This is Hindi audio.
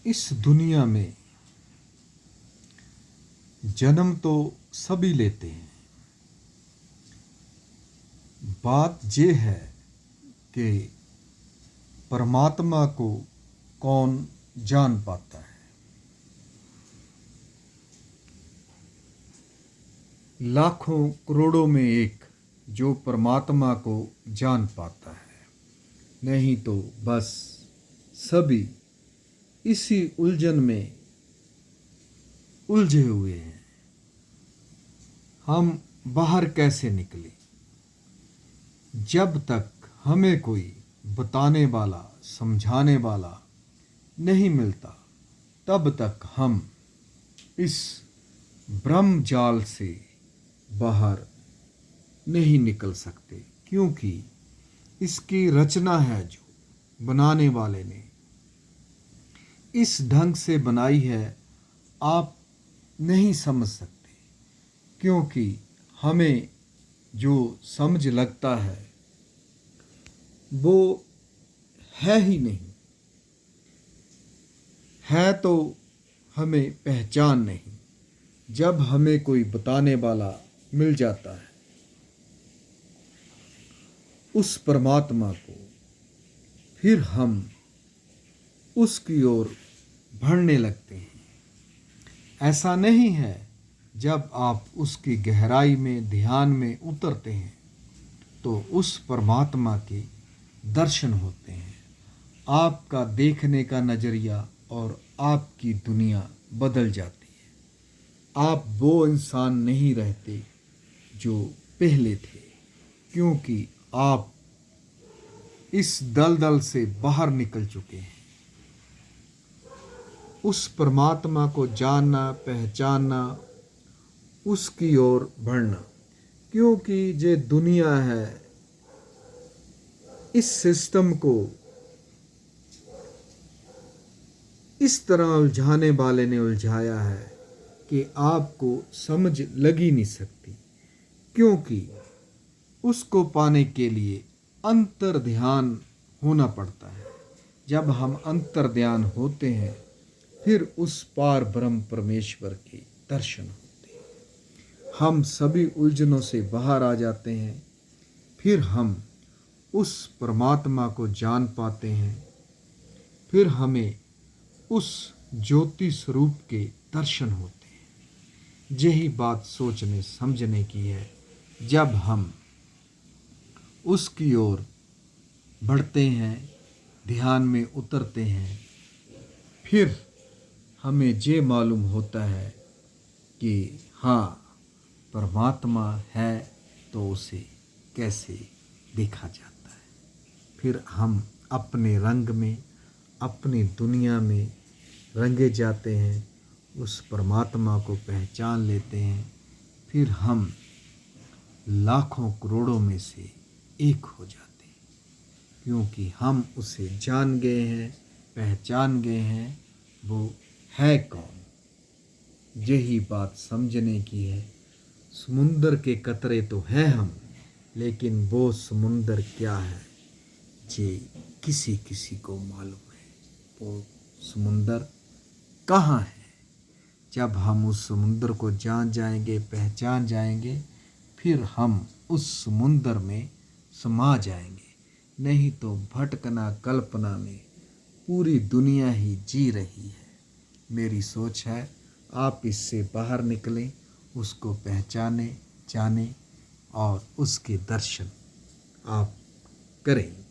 इस दुनिया में जन्म तो सभी लेते हैं। बात ये है कि परमात्मा को कौन जान पाता है। लाखों करोड़ों में एक जो परमात्मा को जान पाता है, नहीं तो बस सभी इसी उलझन में उलझे हुए हैं। हम बाहर कैसे निकले? जब तक हमें कोई बताने वाला, समझाने वाला नहीं मिलता, तब तक हम इस ब्रह्म जाल से बाहर नहीं निकल सकते, क्योंकि इसकी रचना है जो बनाने वाले ने इस ढंग से बनाई है, आप नहीं समझ सकते, क्योंकि हमें जो समझ लगता है वो है ही नहीं, है तो हमें पहचान नहीं। जब हमें कोई बताने वाला मिल जाता है उस परमात्मा को, फिर हम उसकी ओर बढ़ने लगते हैं। ऐसा नहीं है, जब आप उसकी गहराई में, ध्यान में उतरते हैं तो उस परमात्मा के दर्शन होते हैं। आपका देखने का नज़रिया और आपकी दुनिया बदल जाती है। आप वो इंसान नहीं रहते जो पहले थे, क्योंकि आप इस दलदल से बाहर निकल चुके हैं। उस परमात्मा को जानना, पहचानना, उसकी ओर बढ़ना, क्योंकि ये दुनिया है, इस सिस्टम को इस तरह उलझाने वाले ने उलझाया है कि आपको समझ लग ही नहीं सकती, क्योंकि उसको पाने के लिए अंतर ध्यान होना पड़ता है। जब हम अंतर ध्यान होते हैं, फिर उस पार ब्रह्म परमेश्वर के दर्शन होते हैं। हम सभी उलझनों से बाहर आ जाते हैं, फिर हम उस परमात्मा को जान पाते हैं, फिर हमें उस ज्योति स्वरूप के दर्शन होते हैं। यही बात सोचने समझने की है। जब हम उसकी ओर बढ़ते हैं, ध्यान में उतरते हैं, फिर हमें ये मालूम होता है कि हाँ, परमात्मा है तो उसे कैसे देखा जाता है। फिर हम अपने रंग में, अपनी दुनिया में रंगे जाते हैं, उस परमात्मा को पहचान लेते हैं। फिर हम लाखों करोड़ों में से एक हो जाते हैं, क्योंकि हम उसे जान गए हैं, पहचान गए हैं, वो है कौन। यही बात समझने की है। समुंदर के कतरे तो हैं हम, लेकिन वो समुंदर क्या है ये किसी किसी को मालूम है। वो समुंदर कहाँ है? जब हम उस समुंदर को जान जाएंगे, पहचान जाएंगे, फिर हम उस समुंदर में समा जाएंगे। नहीं तो भटकना कल्पना में पूरी दुनिया ही जी रही है। मेरी सोच है आप इससे बाहर निकलें, उसको पहचानें, जानें और उसके दर्शन आप करें।